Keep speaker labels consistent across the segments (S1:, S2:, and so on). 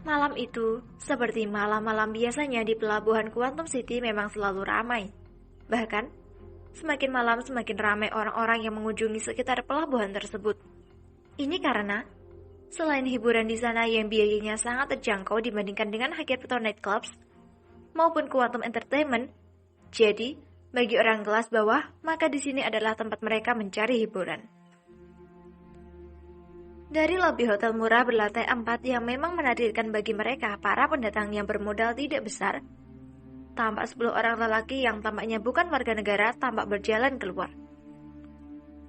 S1: Malam itu, seperti malam-malam biasanya di pelabuhan Quantum City memang selalu ramai. Bahkan, semakin malam semakin ramai orang-orang yang mengunjungi sekitar pelabuhan tersebut. Ini karena, selain hiburan di sana yang biayanya sangat terjangkau dibandingkan dengan Hyatt nightclubs maupun Quantum Entertainment, jadi bagi orang kelas bawah, maka di sini adalah tempat mereka mencari hiburan. Dari lobi hotel murah berlantai 4 yang memang menakdirkan bagi mereka para pendatang yang bermodal tidak besar, tampak 10 orang lelaki yang tampaknya bukan warga negara tampak berjalan keluar.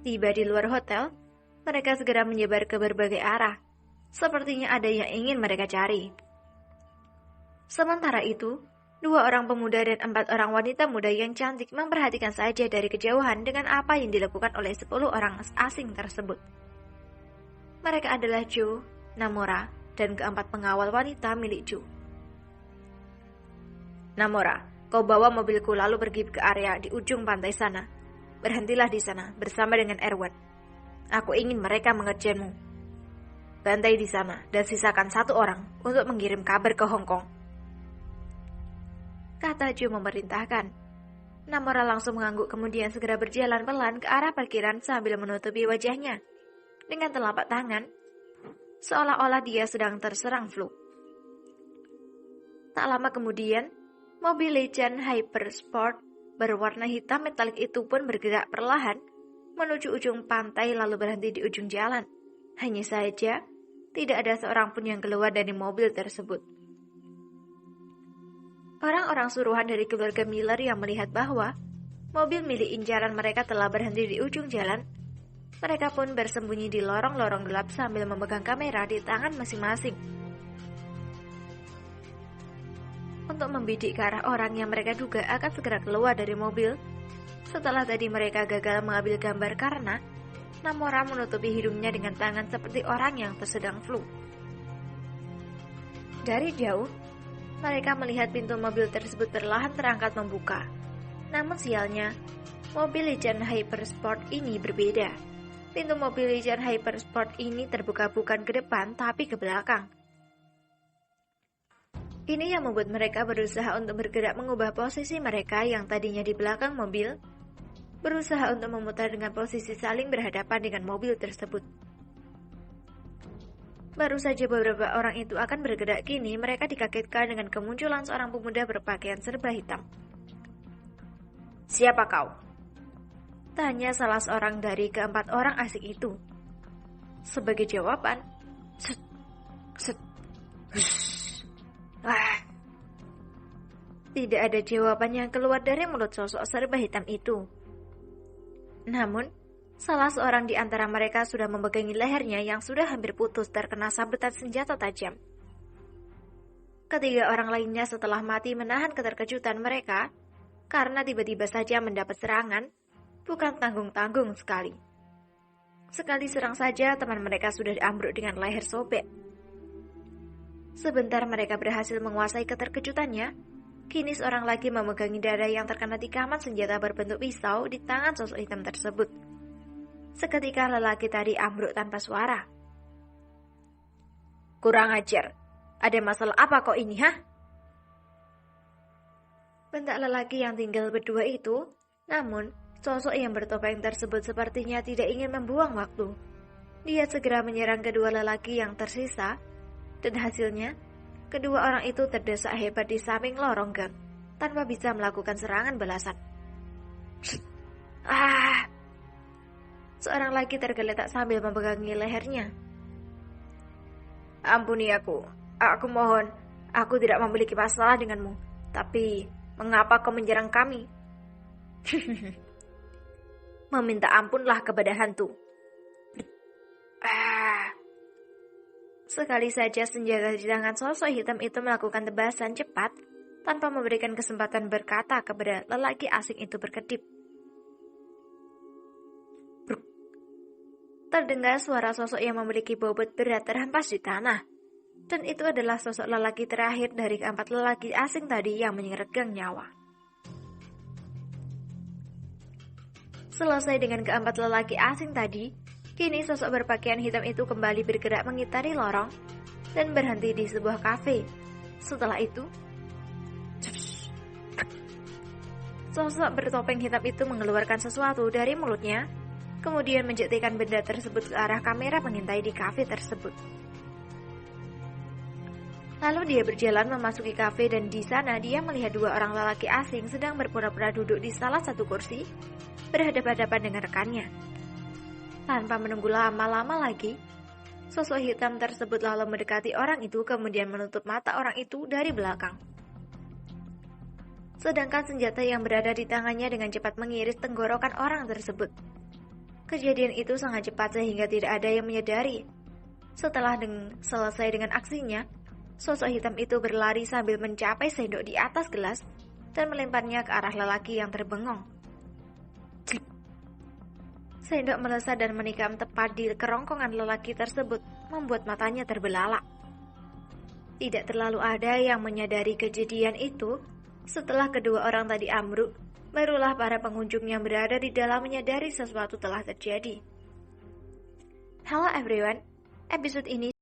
S1: Tiba di luar hotel, mereka segera menyebar ke berbagai arah. Sepertinya ada yang ingin mereka cari. Sementara itu, 2 orang pemuda dan 4 orang wanita muda yang cantik memperhatikan saja dari kejauhan dengan apa yang dilakukan oleh 10 orang asing tersebut. Mereka adalah Joe, Namora, dan keempat pengawal wanita milik Joe. Namora, kau bawa mobilku lalu pergi ke area di ujung pantai sana. Berhentilah di sana bersama dengan Erwan. Aku ingin mereka mengerjamu. Bantai di sana dan sisakan 1 orang untuk mengirim kabar ke Hong Kong. Kata Joe memerintahkan. Namora langsung mengangguk kemudian segera berjalan pelan ke arah parkiran sambil menutupi wajahnya dengan telapak tangan, seolah-olah dia sedang terserang flu. Tak lama kemudian, mobil Legend Hypersport berwarna hitam metalik itu pun bergerak perlahan menuju ujung pantai lalu berhenti di ujung jalan. Hanya saja, tidak ada seorang pun yang keluar dari mobil tersebut. Orang-orang suruhan dari keluarga Miller yang melihat bahwa mobil milik incaran mereka telah berhenti di ujung jalan, mereka pun bersembunyi di lorong-lorong gelap sambil memegang kamera di tangan masing-masing. Untuk membidik ke arah orang yang mereka duga akan segera keluar dari mobil, setelah tadi mereka gagal mengambil gambar karena Namora menutupi hidungnya dengan tangan seperti orang yang tersedang flu. Dari jauh, mereka melihat pintu mobil tersebut perlahan terangkat membuka. Namun sialnya, mobil Legend Hypersport ini berbeda. Pintu mobil Legend Hypersport ini terbuka bukan ke depan, tapi ke belakang. Ini yang membuat mereka berusaha untuk bergerak mengubah posisi mereka yang tadinya di belakang mobil, berusaha untuk memutar dengan posisi saling berhadapan dengan mobil tersebut. Baru saja beberapa orang itu akan bergerak kini, mereka dikagetkan dengan kemunculan seorang pemuda berpakaian serba hitam. Siapa kau? Tanya salah seorang dari keempat orang asing itu. Sebagai jawaban, set, set, tidak ada jawaban yang keluar dari mulut sosok serba hitam itu. Namun, salah seorang di antara mereka sudah memegangi lehernya yang sudah hampir putus terkena sabetan senjata tajam. Ketiga orang lainnya setelah mati menahan keterkejutan mereka karena tiba-tiba saja mendapat serangan. Bukan tanggung-tanggung sekali. Sekali serang saja teman mereka sudah diambruk dengan leher sobek. Sebentar mereka berhasil menguasai keterkejutannya, kini seorang lagi memegangi dada yang terkena tikaman senjata berbentuk pisau di tangan sosok hitam tersebut. Seketika lelaki tadi ambruk tanpa suara. Kurang ajar, ada masalah apa kau ini, hah? Bentak lelaki yang tinggal berdua itu, namun sosok yang bertopeng tersebut sepertinya tidak ingin membuang waktu. Dia segera menyerang kedua lelaki yang tersisa, dan hasilnya, kedua orang itu terdesak hebat di samping lorong gang, tanpa bisa melakukan serangan balasan. Seorang lagi tergeletak sambil memegangi lehernya. Ampuni aku mohon, aku tidak memiliki masalah denganmu, tapi mengapa kau menyerang kami? Meminta ampunlah kepada hantu. Sekali saja senjata di tangan sosok hitam itu melakukan tebasan cepat tanpa memberikan kesempatan berkata kepada lelaki asing itu berkedip. Terdengar suara sosok yang memiliki bobot berat terhempas di tanah. Dan itu adalah sosok lelaki terakhir dari keempat lelaki asing tadi yang menyergap nyawa. Selesai dengan keempat lelaki asing tadi, kini sosok berpakaian hitam itu kembali bergerak mengitari lorong, dan berhenti di sebuah kafe. Setelah itu, sosok bertopeng hitam itu mengeluarkan sesuatu dari mulutnya, kemudian menjetikan benda tersebut ke arah kamera pengintai di kafe tersebut. Lalu dia berjalan memasuki kafe dan di sana dia melihat dua orang lelaki asing sedang berpura-pura duduk di salah satu kursi, berhadapan-hadapan dengan rekannya. Tanpa menunggu lama-lama lagi, sosok hitam tersebut lalu mendekati orang itu kemudian menutup mata orang itu dari belakang. Sedangkan senjata yang berada di tangannya dengan cepat mengiris tenggorokan orang tersebut. Kejadian itu sangat cepat sehingga tidak ada yang menyadari. Setelah selesai dengan aksinya, sosok hitam itu berlari sambil mencapai sendok di atas gelas dan melemparnya ke arah lelaki yang terbengong. Sendok melesat dan menikam tepat di kerongkongan lelaki tersebut, membuat matanya terbelalak. Tidak terlalu ada yang menyadari kejadian itu. Setelah kedua orang tadi ambruk, barulah para pengunjung yang berada di dalam menyadari sesuatu telah terjadi. Hello everyone, episode ini